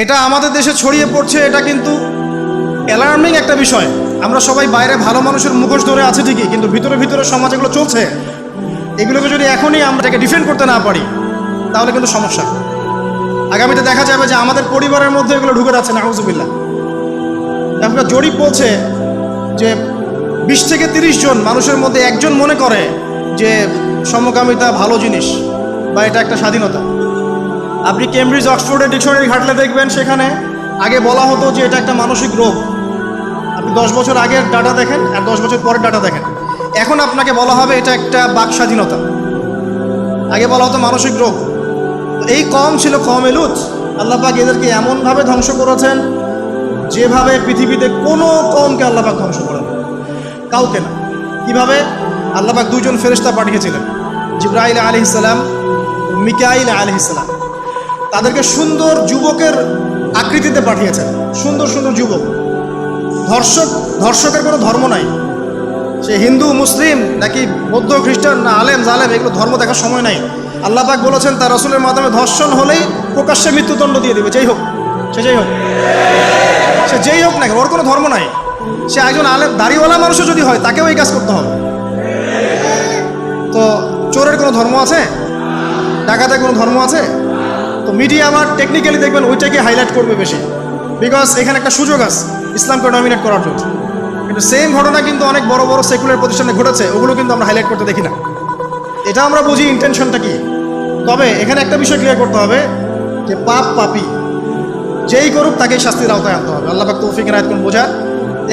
এটা আমাদের দেশে ছড়িয়ে পড়ছে, এটা কিন্তু অ্যালার্মিং একটা বিষয়। আমরা সবাই বাইরে ভালো মানুষের মুখোশ ধরে আছে ঠিকই, কিন্তু ভিতরে ভিতরে সমাজ এগুলো চলছে। এগুলোকে যদি এখনই আমরা এটাকে ডিফেন্ড করতে না পারি তাহলে কিন্তু সমস্যা। আগামীতে দেখা যাবে যে আমাদের পরিবারের মধ্যে এগুলো ঢুকে যাচ্ছে, নাউজুবিল্লাহ। একটা জরিপ বলছে যে 20 থেকে 30 জন মানুষের মধ্যে একজন মনে করে যে সমকামিতা ভালো জিনিস বা এটা একটা স্বাধীনতা। আপনি কেমব্রিজ অক্সফোর্ডের ডিকশনারি ঘাটলে দেখবেন সেখানে আগে বলা হতো যে এটা একটা মানসিক রোগ। আপনি 10 বছর আগের ডাটা দেখেন আর 10 বছর পরের ডাটা দেখেন, এখন আপনাকে বলা হবে এটা একটা বাক স্বাধীনতা। আগে বলা হতো মানসিক রোগ। এই কম ছিল কওমে লূত। আল্লাহ পাক এদেরকে এমনভাবে ধ্বংস করেছেন যেভাবে পৃথিবীতে কোনো কওমকে আল্লাহ পাক ধ্বংস করেন, কাউকে না। কিভাবে? আল্লাহ পাক 2 জন ফেরেশতা পাঠিয়েছিলেন, জিবরাইল আলাইহিস সালাম, মিকাইল আলাইহিস সালাম। তাদেরকে সুন্দর যুবকের আকৃতিতে পাঠিয়েছেন, সুন্দর সুন্দর যুবক। ধর্ষকের কোনো ধর্ম নাই, সে হিন্দু মুসলিম নাকি বৌদ্ধ খ্রিস্টান না আলেম জালেম, এগুলো ধর্ম দেখার সময় নাই। আল্লাহ পাক বলেছেন তার রাসূলের মাধ্যমে ধর্ষণ হলেই প্রকাশ্যে মৃত্যুদণ্ড দিয়ে দেবে, যেই হোক সে যেই হোক না, ওর কোনো ধর্ম নাই। সে একজন আলেম দাড়িওয়ালা মানুষও যদি হয় তাকেও এই কাজ করতে হবে। তো চোরের কোনো ধর্ম আছে? ডাকাতের কোনো ধর্ম আছে? তো মিডিয়া আবার টেকনিক্যালি দেখবেন ওইটাকে হাইলাইট করবে বেশি, বিকজ এখানে একটা সুযোগ আছে ইসলামকে ডমিনেট করার জন্য। কিন্তু সেম ঘটনা কিন্তু অনেক বড় বড় সেকুলার প্রতিষ্ঠানে ঘটেছে, ওগুলো কিন্তু আমরা হাইলাইট করতে দেখি না। এটা আমরা বুঝি ইন্টেনশনটা কি। তবে এখানে একটা বিষয় ক্লিয়ার করতে হবে যে পাপী যেই করুক তাকেই শাস্তির আওতায় আনতে হবে। আল্লাহ পাক তৌফিক এনায়েত করুন বোঝার।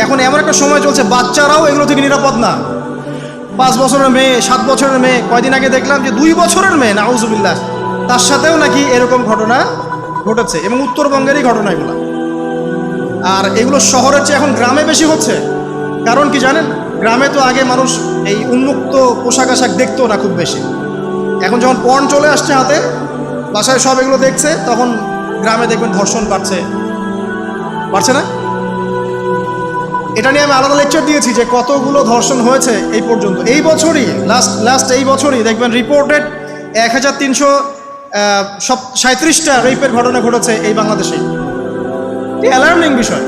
এখন এমন একটা সময় চলছে বাচ্চারাও এগুলো থেকে নিরাপদ না। 5 বছরের মেয়ে, 7 বছরের মেয়ে, কয়দিন আগে দেখলাম যে 2 বছরের মেয়ে, নাউজুবিল্লাহ, তার সাথেও নাকি এরকম ঘটনা ঘটেছে, এবং উত্তরবঙ্গেরই ঘটনা এগুলো। আর এগুলো শহরের চেয়ে এখন গ্রামে বেশি হচ্ছে। কারণ কি জানেন? গ্রামে তো আগে মানুষ এই উন্মুক্ত পোশাক আশাক দেখতো না খুব বেশি। এখন যখন পর্ন চলে আসছে হাতে, বাসায় সব এগুলো দেখছে, তখন গ্রামে দেখবেন ধর্ষণ বাড়ছে না? এটা নিয়ে আমি আলাদা লেকচার দিয়েছি যে কতগুলো ধর্ষণ হয়েছে এই পর্যন্ত। এই বছরই লাস্ট এই বছরই দেখবেন রিপোর্টেড 1337টা রেপের ঘটনা ঘটেছে এই বাংলাদেশে। অ্যালার্মিং বিষয়।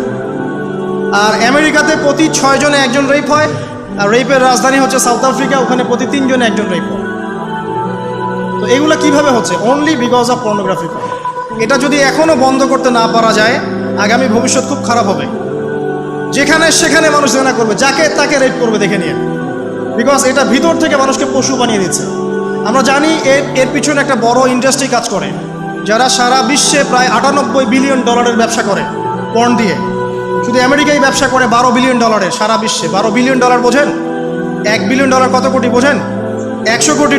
আর আমেরিকাতে প্রতি 6 জনে 1 জন রেপ হয়, আর রেপের রাজধানী হচ্ছে সাউথ আফ্রিকা, ওখানে প্রতি 3 জনে 1 জন রেপ হয়। তো এগুলো কিভাবে হচ্ছে? Only because of pornography. এটা যদি এখনও বন্ধ করতে না পারা যায়, আগামী ভবিষ্যৎ খুব খারাপ হবে। যেখানে সেখানে মানুষ জেনা করবে, যাকে তাকে রেপ করবে দেখে নিয়ে, বিকজ এটা ভিতর থেকে মানুষকে পশু বানিয়ে দিচ্ছে। আমরা জানি এর পিছনে একটা বড় ইন্ডাস্ট্রি কাজ করে, যারা সারা বিশ্বে প্রায় $98 বিলিয়ন ব্যবসা করে পর্ন দিয়ে। শুধু আমেরিকায় ব্যবসা করে $12 বিলিয়ন সারা বিশ্বে। $12 বিলিয়ন বোঝেন? $1 বিলিয়ন কত কোটি বোঝেন? $100 কোটি।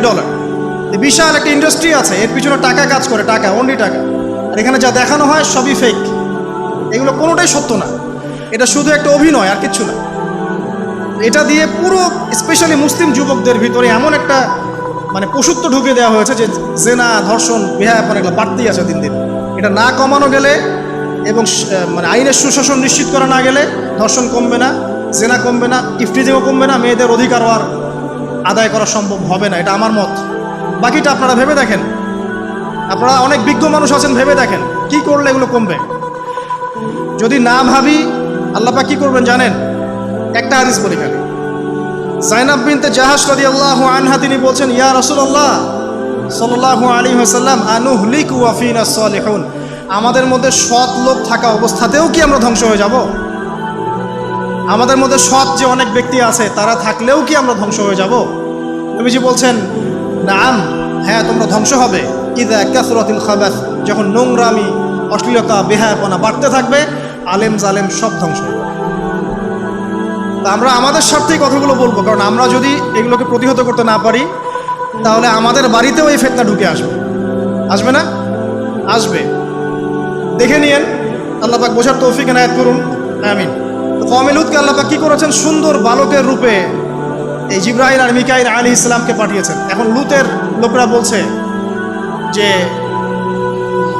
বিশাল একটা ইন্ডাস্ট্রি আছে, এর পিছনে টাকা কাজ করে, টাকা, অনলি টাকা। আর এখানে যা দেখানো হয় সবই ফেক, এগুলো কোনোটাই সত্য না। এটা শুধু একটা অভিনয়, আর কিচ্ছু না। এটা দিয়ে পুরো স্পেশালি মুসলিম যুবকদের ভিতরে এমন একটা পশুত্ব ঢুকে দেওয়া হয়েছে যে জেনা, ধর্ষণ, বেহায়াপনা এগুলো বাড়তেই আছে দিন দিন। এটা না কমানো গেলে এবং আইনের সুশাসন নিশ্চিত করা না গেলে ধর্ষণ কমবে না, জেনা কমবে না, ইফটিজিংও কমবে না, মেয়েদের অধিকার আর আদায় করা সম্ভব হবে না। এটা আমার মত। বাকিটা আপনারা ভেবে দেখেন। আপনারা অনেক বিজ্ঞ মানুষ আছেন, ভেবে দেখেন কি করলে এগুলো কমবে। যদি না ভাবি আল্লাহ পাক কি করবেন জানেন? একটা হাদিস বলি খালি। যায়নাব বিনতে জাহাশ রাদিয়াল্লাহু আনহা তিনি বলছেন, ইয়া রাসূলুল্লাহ সাল্লাল্লাহু আলাইহি ওয়াসাল্লাম, আনুহলিকু ওয়া ফিনা সালিহুন, আমাদের মধ্যে সৎ লোক থাকা অবস্থাতেও কি আমরা ধ্বংস হয়ে যাব? আমাদের মধ্যে সৎ যে অনেক ব্যক্তি আছে তারা থাকলেও কি আমরা ধ্বংস হয়ে যাব? নবীজি বলছেন, নাম, হ্যাঁ তোমরা ধ্বংস হবে। ইযা কাসরাতিল খাবাস, যখন নোংরামি, অশ্লীলতা, বেহায়াপনা বাড়তে থাকবে, আলেম জালেম সব ধ্বংস হবে। তা আমরা আমাদের স্বার্থেই কথাগুলো বলবো, কারণ আমরা যদি এগুলোকে প্রতিহত করতে না পারি তাহলে আমাদের বাড়িতেও এই ফিতনা ঢুকে আসবে না? আসবে। দেখে নিয়েন। আল্লাহ পাক বোঝার তৌফিক এনায়েত করুন, আমিন। তো কওমে লূতকে আল্লাহ পাক কি করেছেন? সুন্দর বালকের রূপে এই জিবরাইল আর মিকাইল আলাইহিস সালামকে পাঠিয়েছেন। এখন লূতের লোকরা বলছে যে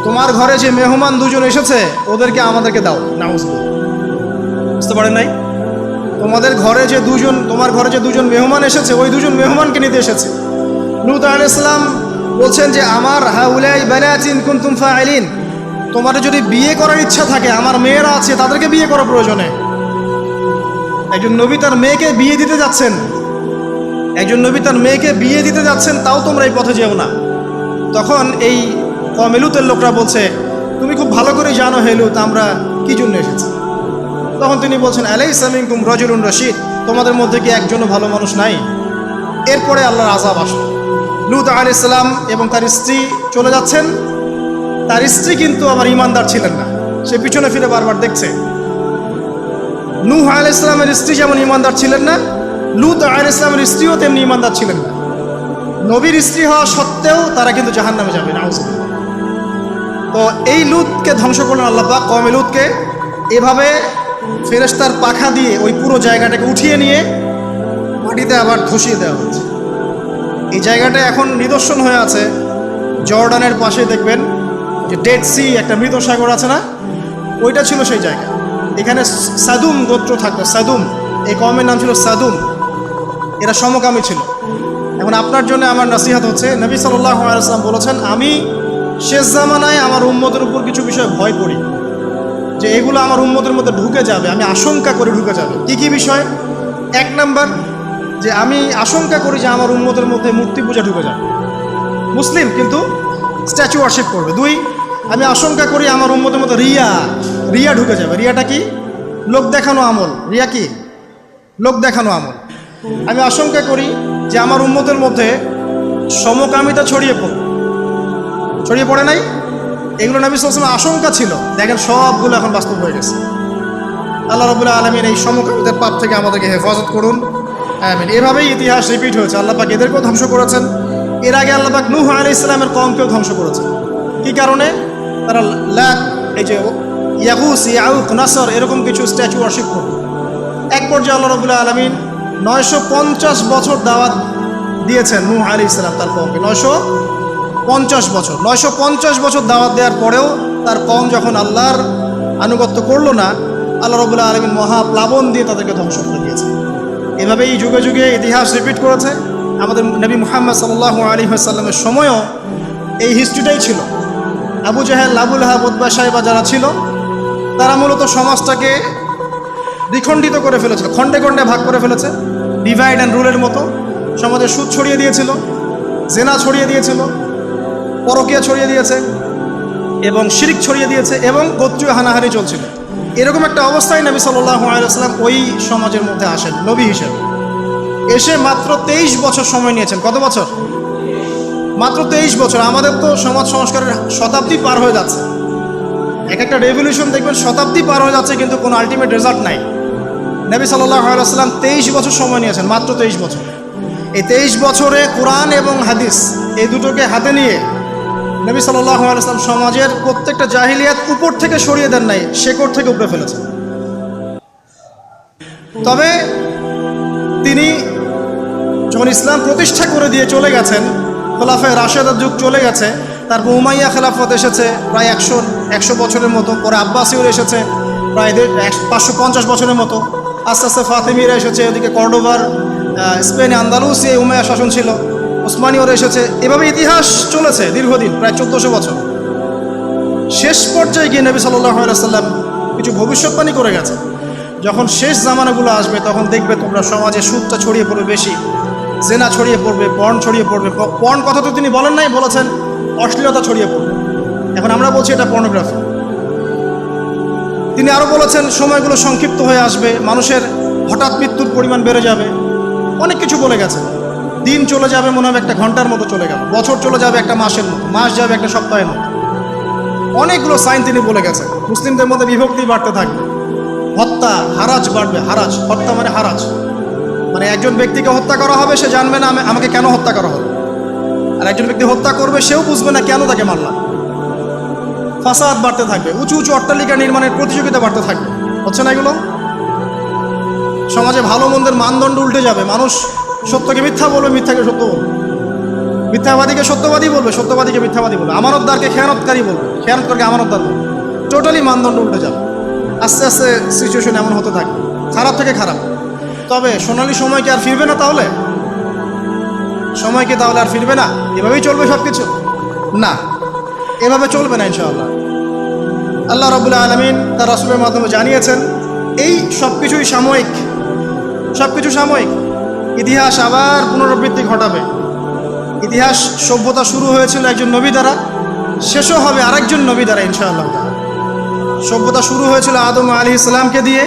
তোমার ঘরে যে মেহমান 2 জন এসেছে ওদেরকে আমাদেরকে দাও। নাউজুবিল্লাহ। বুঝতে পারেন নাই? তোমার ঘরে যে 2 জন মেহমান এসেছে, ওই 2 জন মেহমানকে নিতে এসেছে। লূত আলাইহিস সালাম বলছেন যে আমার হাউলাই বানাতিন কুনতুম ফাইলিন, তোমার যদি বিয়ে করার ইচ্ছা থাকে, আমার মেয়েরা আছে, তাদেরকে বিয়ে করা প্রয়োজনে। একজন নবী তার মেয়েকে বিয়ে দিতে যাচ্ছেন, একজন নবী তার মেয়েকে বিয়ে দিতে যাচ্ছেন, তাও তোমরা এই পথে যেও না। তখন এই কওমে লূতের লোকরা বলছে, তুমি খুব ভালো করে জানো হে লূত আমরা কি জন্য এসেছি। তখন তিনি বলছেন, আলাইসা মিনকুম রাজুলুন রাশীদ, তোমাদের মধ্যে কি একজনও ভালো মানুষ নাই? এরপরে আল্লাহর আযাব আসলো। লূত আলাইহিস সালাম এবং তার স্ত্রী চলে যাচ্ছেন। তার স্ত্রী কিন্তু আবার ঈমানদার ছিলেন না, সে পিছনে ফিরে বারবার দেখছে। নূহ আলাইহিস সালামের স্ত্রী যেমন ঈমানদার ছিলেন না, লূত আলাইহিস সালামের স্ত্রীও তেমনি ঈমানদার ছিলেন না। নবীর স্ত্রী হওয়া সত্ত্বেও তারা কিন্তু জাহান্নামে যাবে, নাউযুবিল্লাহ। তো এই লূতকে ধ্বংস করলেন আল্লাহ পাক, কওমে লূতকে। এভাবে ফেরেশতার পাখা দিয়ে ওই পুরো জায়গাটাকে উঠিয়ে নিয়ে মাটিতে আবার ধসিয়ে দেওয়া হচ্ছে। এই জায়গাটা এখন নিদর্শন হয়ে আছে। জর্ডানের পাশে দেখবেন যে ডেড সি, একটা মৃত সাগর আছে না, ওইটা ছিল সেই জায়গা। এখানে সাদুম গোত্র থাকতো, সাদুম, এই কওমের নাম ছিল সাদুম। এরা সমকামী ছিল। এখন আপনার জন্য আমার নসিহত হচ্ছে, নবী সাল্লাল্লাহু আলাইহি ওয়াসাল্লাম বলেছেন, আমি শেষ জামানায় আমার উম্মতের উপর কিছু বিষয় ভয় করি, যে এগুলো আমার উম্মতের মধ্যে ঢুকে যাবে, আমি আশঙ্কা করি ঢুকে যাবে। কী কী বিষয়? এক নাম্বার, যে আমি আশঙ্কা করি যে আমার উম্মতের মধ্যে মূর্তি পূজা ঢুকে যাবে, মুসলিম কিন্তু স্ট্যাচু ওয়ার্শিপ করবে। দুই, আমি আশঙ্কা করি আমার উম্মতের মধ্যে রিয়া ঢুকে যাবে। রিয়াটা কি? লোক দেখানো আমল। রিয়া কি? লোক দেখানো আমল। আমি আশঙ্কা করি যে আমার উম্মতের মধ্যে সমকামিতা ছড়িয়ে পড়ে নাই? এগুলো নবী সাল্লাল্লাহু আলাইহি ওয়াসাল্লামের আশঙ্কা ছিল। দেখেন সবগুলো এখন বাস্তব হয়ে গেছে। আল্লাহ রাব্বুল আলামিন এই সমকামিতার পাপ থেকে আমাদেরকে হেফাজত করুন, আমিন। এভাবেই ইতিহাস রিপিট হয়েছে। আল্লাহ পাক এদেরকেও ধ্বংস করেছেন। এর আগে আল্লাহ পাক নূহ আলাইহিস সালামের কওমকেও ধ্বংস করেছেন। কি কারণে? তারা এই যে ইয়াগুস, ইয়াউক, নাসর এরকম কিছু স্ট্যাচু ওয়ার্শিপ করত। এক পর্যায়ে আল্লাহ রাব্বুল আলামিন 950 বছর দাওয়াত দিয়েছেন নূহ আলাইহিস সালাম তার কওমকে। 950 বছর দাওয়াত দেওয়ার পরেও তার কওম যখন আল্লাহর আনুগত্য করলো না, আল্লাহ রাব্বুল আলামিন মহাপ্লাবন দিয়ে তাদেরকে ধ্বংস করে দিয়েছে। এভাবেই যুগে যুগে ইতিহাস রিপিট করেছে। আমাদের নবী মুহাম্মদ সাল্লাল্লাহু আলাইহি ওয়াসাল্লামের সময়ও এই হিস্ট্রিটাই ছিল। আবু জাহেল, আবু লাহাব, উতবা, শাইবা যারা ছিল, তারা মূলত সমাজটাকে দ্বিখণ্ডিত করে ফেলেছিল, খণ্ডে খণ্ডে ভাগ করে ফেলেছে। ডিভাইড অ্যান্ড রুলের মতো সমাজে সুদ ছড়িয়ে দিয়েছিল, জেনা ছড়িয়ে দিয়েছিল, পরকীয়া ছড়িয়ে দিয়েছে এবং শিরক ছড়িয়ে দিয়েছে এবং গোত্রীয় হানাহানি চলছিল। এরকম একটা অবস্থায় নবী সাল্লাল্লাহু আলাইহি ওয়াসাল্লাম ওই সমাজের মধ্যে আসেন নবী হিসেবে। এসে মাত্র 23 বছর সময় নিয়েছেন। কত বছর? মাত্র 23 বছর। আমাদের তো সমাজ সংস্কারের শতাব্দী পার হয়ে যাচ্ছে। এক একটা রেভলিউশন দেখবেন শতাব্দী পার হয়ে যাচ্ছে, কিন্তু কোনো আলটিমেট রেজাল্ট নাই। নবী সাল্লাল্লাহু আলাইহি ওয়াসাল্লাম 23 বছর সময় নিয়েছেন, মাত্র 23 বছর। এই 23 বছরে কোরআন এবং হাদিস এই দুটোকে হাতে নিয়ে নবী সাল্লাল্লাহু আলাইহি ওয়াসাল্লাম সমাজের প্রত্যেকটা জাহিলিয়াত উপর থেকে সরিয়ে দেন নাই, শেকড় থেকে উপরে ফেলেছেন। তবে তিনি যখন ইসলাম প্রতিষ্ঠা করে দিয়ে চলে গেছেন, খোলাফায়ে রাশেদার যুগ চলে গেছে, তারপর উমাইয়া খেলাফত এসেছে প্রায় 100 বছরের মতো, পরে আব্বাসীয়র এসেছে প্রায় 550 বছরের মতো, আস্তে আস্তে ফাতেমিরা এসেছে, এদিকে কর্ডোবার, স্পেনে আন্দালুসিয়া উমাইয়া শাসন ছিল, ওসমানীয়রা এসেছে। এভাবে ইতিহাস চলেছে দীর্ঘদিন, প্রায় 1400 বছর। শেষ পর্যায়ে গিয়ে নবী সাল্লাল্লাহু আলাইহি ওয়াসাল্লাম কিছু ভবিষ্যৎবাণী করে গেছে। যখন শেষ জামানাগুলো আসবে তখন দেখবে তোমরা সমাজে সুদটা ছড়িয়ে পড়বে বেশি, জেনা ছড়িয়ে পড়বে, পর্ন ছড়িয়ে পড়বে। পর্ন কথা তো তিনি বলেন নাই, বলেছেন অশ্লীলতা ছড়িয়ে পড়বে। এখন আমরা বলছি এটা পর্নোগ্রাফি। তিনি আরও বলেছেন সময়গুলো সংক্ষিপ্ত হয়ে আসবে, মানুষের হঠাৎ মৃত্যুর পরিমাণ বেড়ে যাবে। অনেক কিছু বলে গেছে। দিন চলে যাবে মনে হবে একটা ঘন্টার মতো চলে গেল, বছর চলে যাবে একটা মাসের মতো, মাস যাবে একটা সপ্তাহের মতো। অনেকগুলো সাইন তিনি বলে গেছেন। মুসলিমদের মধ্যে বিভক্তি বাড়তে থাকবে, হত্যা, হারাজ বাড়বে। হারাজ, হত্যা মানে হারাজ, মানে একজন ব্যক্তিকে হত্যা করা হবে, সে জানবে না আমাকে কেন হত্যা করা হবে, আর একজন ব্যক্তি হত্যা করবে, সেও বুঝবে না কেন তাকে মারলাম। ফাসাদ বাড়তে থাকবে, উঁচু উঁচু অট্টালিকা নির্মাণের প্রতিযোগিতা বাড়তে থাকবে। হচ্ছে না এগুলো? সমাজে ভালো মন্দের মানদণ্ড উল্টে যাবে। মানুষ সত্যকে মিথ্যা বলবে, মিথ্যাকে সত্য বলবে, মিথ্যাবাদীকে সত্যবাদী বলবে, সত্যবাদীকে মিথ্যাবাদী বলবে, আমানতদারকে খেয়ানতকারী বলবে, খেয়ানতকারীকে আমানতদার বলবে। টোটালি মানদণ্ড উল্টে যাবে। আস্তে আস্তে সিচুয়েশন এমন হতে থাকবে, খারাপ থেকে খারাপ। তবে সোনালি সময় কি আর ফিরবে না? তাহলে সময় কি তাহলে আর ফিরবে না? এভাবেই চলবে সব কিছু? না, এভাবে চলবে না ইনশাআল্লাহ। আল্লাহ রাব্বুল আলামিন তার রাসূলের মাধ্যমে জানিয়েছেন এই সব কিছুই সাময়িক, সব কিছু সাময়িক। ইতিহাস আবার পুনরাবৃত্তি ঘটাবে। ইতিহাস সভ্যতা শুরু হয়েছিল একজন নবী দ্বারা, শেষও হবে আরেকজন নবী দ্বারা ইনশাআল্লাহ। সভ্যতা শুরু হয়েছিল আদম আলাইহিস সালামকে দিয়ে,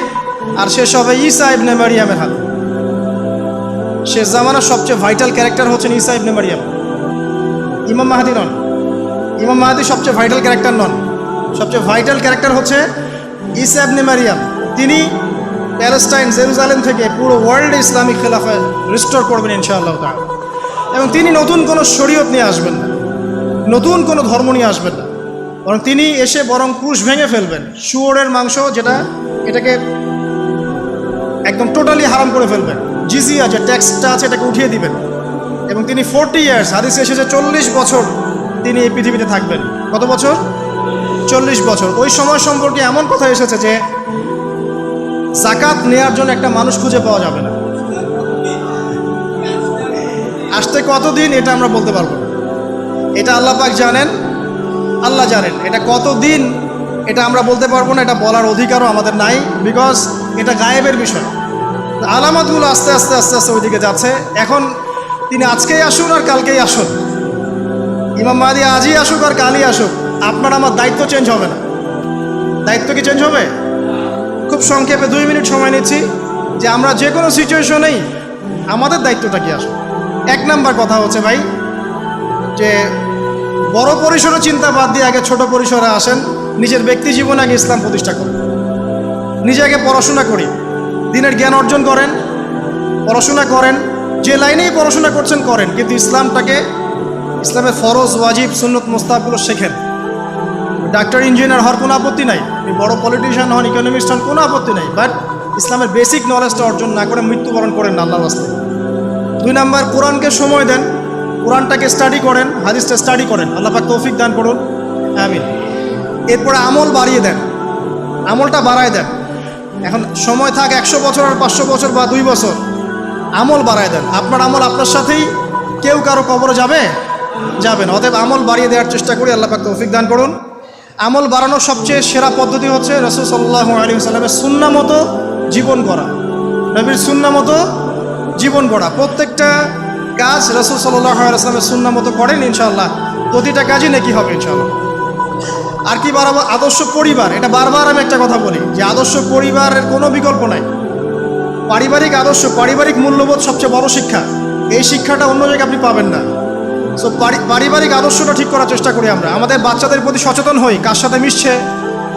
আর শেষ হবে ঈসা ইবনে মারিয়ামের হাতে। শেষ জামানার সবচেয়ে ভাইটাল ক্যারেক্টার হচ্ছেন ঈসা ইবনে মারিয়াম। ইমাম মাহদী নন, ইমাম মাহদী সবচেয়ে ভাইটাল ক্যারেক্টার নন। সবচেয়ে ভাইটাল ক্যারেক্টার হচ্ছে ঈসা ইবনে মারিয়াম। তিনি প্যালেস্টাইন, জেরুজালেম থেকে পুরো ওয়ার্ল্ডে ইসলামিক খেলাফা রিস্টোর করবেন ইনশাআল্লাহ তাআলা। এবং তিনি নতুন কোনো শরীয়ত নিয়ে আসবেন না, নতুন কোনো ধর্ম নিয়ে আসবেন না, বরং তিনি এসে বরং ক্রুশ ভেঙে ফেলবেন। শুয়োরের মাংস যেটা, এটাকে একদম টোটালি হারাম করে ফেলবেন। জিজিয়া যে ট্যাক্সটা আছে এটাকে উঠিয়ে দিবেন। এবং তিনি 40 ইয়ার্স, হাদিসে এসেছে 40 বছর তিনি এই পৃথিবীতে থাকবেন। কত বছর? 40 বছর। ওই সময় সম্পর্কে এমন কথা এসেছে যে যাকাত নেওয়ার জন্য একটা মানুষ খুঁজে পাওয়া যাবে না। আসতে কতদিন এটা আমরা বলতে পারবো না, এটা আল্লাহ পাক জানেন, আল্লাহ জানেন। এটা কতদিন এটা আমরা বলতে পারবো না, এটা বলার অধিকারও আমাদের নাই, বিকজ এটা গায়েবের বিষয়। আলামতগুলো আস্তে আস্তে আস্তে আস্তে ওইদিকে যাচ্ছে। এখন তিনি আজকেই আসুন আর কালকেই আসুন, ইমাম মাহদী আজই আসুক আর কালই আসুক, আপনার আমার দায়িত্ব চেঞ্জ হবে না। দায়িত্ব কি চেঞ্জ হবে? খুব সংক্ষেপে 2 মিনিট সময় নিচ্ছি যে আমরা যে কোনো সিচুয়েশনেই আমাদের দায়িত্বটা কি আসবে। 1 নাম্বার কথা হচ্ছে ভাই যে বড় পরিসরে চিন্তা বাদ দিয়ে আগে ছোট পরিসরে আসেন। নিজের ব্যক্তি জীবনে আগে ইসলাম প্রতিষ্ঠা করেন। নিজে আগে পড়াশোনা করি, দিনের জ্ঞান অর্জন করেন, পড়াশোনা করেন, যে লাইনেই পড়াশোনা করছেন করেন, কিন্তু ইসলামটাকে, ইসলামের ফরজ, ওয়াজিব, সুন্নত, মুস্তাহাবগুলো শেখেন। ডাক্তার, ইঞ্জিনিয়ার হওয়ার কোনো আপত্তি নাই, বড় পলিটিশিয়ান হন, ইকোনমিস্ট হন, কোনো আপত্তি নাই, বাট ইসলামের বেসিক নলেজটা অর্জন না করে মৃত্যুবরণ করেন না আল্লাহর রাস্তায়। 2 নাম্বার, কোরআনকে সময় দেন, কোরআনটাকে স্টাডি করেন, হাদিসটা স্টাডি করেন। আল্লাহ পাক তৌফিক দান করুন, আমিন। এরপরে আমল বাড়িয়ে দেন, আমলটা বাড়ায় দেন। এখন সময় থাক 100 বছর আর 500 বছর বা 2 বছর, আমল বাড়ায় দেন। আপনার আমল আপনার সাথেই, কেউ কারো কবরে যাবে যাবে না। অতএব আমল বাড়িয়ে দেওয়ার চেষ্টা করি, আল্লাহ পাক তৌফিক দান করুন। আমল বাড়ানোর সবচেয়ে সেরা পদ্ধতি হচ্ছে রাসূল সাল্লাল্লাহু আলাইহি ওয়াসাল্লামের সুন্নাহ মতো জীবন গড়া, নবীর সুন্নাহ মতো জীবন গড়া। প্রত্যেকটা কাজ রাসূল সাল্লাল্লাহু আলাইহি ওয়াসাল্লামের সুন্নাহ মতো করেন, ইনশাআল্লাহ প্রতিটা কাজই নেকি হবে ইনশাআল্লাহ। আর কি বাড়াবো? আদর্শ পরিবার। এটা বারবার আমি একটা কথা বলি যে আদর্শ পরিবারের কোনো বিকল্প নাই। পারিবারিক আদর্শ, পারিবারিক মূল্যবোধ সবচেয়ে বড় শিক্ষা। এই শিক্ষাটা অন্য জায়গায় আপনি পাবেন না। সো পারিবারিক আদর্শটা ঠিক করার চেষ্টা করি আমরা। আমাদের বাচ্চাদের প্রতি সচেতন হই, কার সাথে মিশছে,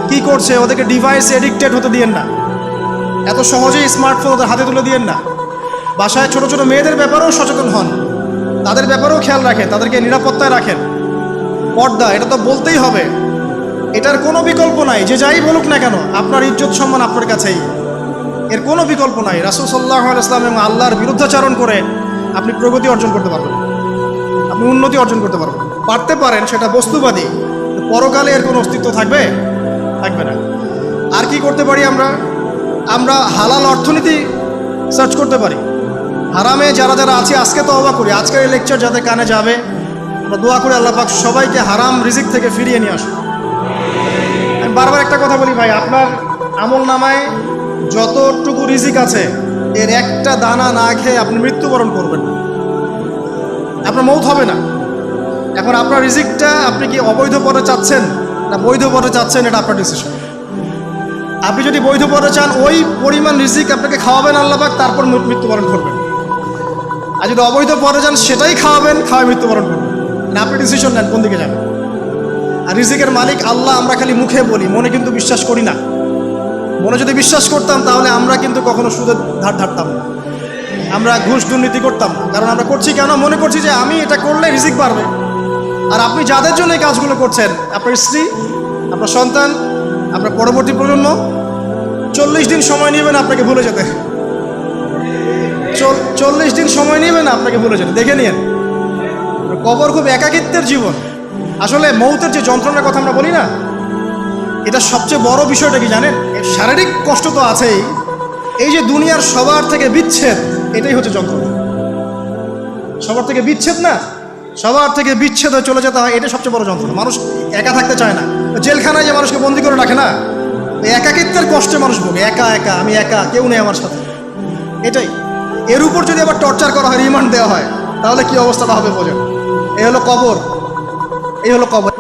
কি করছে, ওদেরকে ডিভাইস এডিক্টেড হতে দিয়েন না। এত সহজেই স্মার্টফোন ওদের হাতে তুলে দিয়েন না। বাসায় ছোট ছোট মেয়েদের ব্যাপারেও সচেতন হন, তাদের ব্যাপারেও খেয়াল রাখেন, তাদেরকে নিরাপত্তায় রাখেন। পর্দা, এটা তো বলতেই হবে, এটার কোনো বিকল্প নাই। যে যাই বলুক না কেন, আপনার ইজ্জত সম্মান আপনার কাছেই, এর কোনো বিকল্প নাই। রাসূল সাল্লাল্লাহু আলাইহি ওয়াসাল্লাম এবং আল্লাহর বিরুদ্ধাচরণ করে আপনি প্রগতি অর্জন করতে পারবেন, আপনি উন্নতি অর্জন করতে পারবেন। পারতে পারেন, সেটা বস্তুবাদী, পরকালে এর কোনো অস্তিত্ব থাকবে থাকবে না। আর কি করতে পারি আমরা? আমরা হালাল অর্থনীতি সার্চ করতে পারি। হারামে যারা যারা আছে আজকে তওবা করি, আজকের এই লেকচার যাতে কানে যাবে, আমরা দোয়া করি আল্লাহ পাক সবাইকে হারাম রিজিক থেকে ফিরিয়ে নিয়ে আসুন। আমি বারবার একটা কথা বলি ভাই, আপনার আমল নামায় যতটুকু রিজিক আছে এর একটা দানা না খেয়ে আপনি মৃত্যুবরণ করবেন না, আপনার মৌত হবে না। এখন আপনার রিজিকটা আপনি কি অবৈধ পথে চাচ্ছেন না বৈধ পথে চাচ্ছেন, এটা আপনার ডিসিশন। আপনি যদি বৈধ পথে চান, ওই পরিমাণ রিজিক আপনাকে খাওয়াবেন আল্লাহ পাক, তারপর মৃত্যুবরণ করবেন। আর যদি অবৈধ পথে চান, সেটাই খাওয়াবেন, খাওয়ায় মৃত্যুবরণ করবেন। না, আপনি ডিসিশন নেন কোন দিকে যাবেন। আর রিজিকের মালিক আল্লাহ আমরা খালি মুখে বলি, মনে কিন্তু বিশ্বাস করি না। মনে যদি বিশ্বাস করতাম তাহলে আমরা কিন্তু কখনো সুদের ধার ধারতাম না, আমরা ঘুষ দুর্নীতি করতাম না। কারণ আমরা করছি কেন? মনে করছি যে আমি এটা করলে রিজিক বাড়বে। আর আপনি যাদের জন্য এই কাজগুলো করছেন, আপনার স্ত্রী, আপনার সন্তান, আপনার পরবর্তী প্রজন্ম, 40 দিন সময় নেবেন আপনাকে ভুলে যেতে। 40 দিন সময় নেবেন আপনাকে ভুলে যেতে। দেখে নিন, কবর খুব একাকিত্বের জীবন। আসলে মৌতের যে যন্ত্রণার কথা আমরা বলি না, এটা সবচেয়ে বড় বিষয়টা কি জানেন? শারীরিক কষ্ট তো আছেই, এই যে দুনিয়ার সবার থেকে বিচ্ছেদ, এটাই হচ্ছে যন্ত্রণা। সবার থেকে বিচ্ছেদ না, সবার থেকে বিচ্ছেদ হয়ে চলে যেতে হয়, এটা সবচেয়ে বড় যন্ত্রণা। মানুষ একা থাকতে চায় না। জেলখানায় যে মানুষকে বন্দি করে রাখে না, এই একাকিত্বের কষ্টে মানুষ ভোগে, একা একা, আমি একা, কেউ নেই আমার সাথে, এটাই। এর উপর যদি আবার টর্চার করা হয়, রিমান্ড দেওয়া হয়, তাহলে কি অবস্থাটা হবে বোঝেন। এই হলো কবর, এই হলো কবর।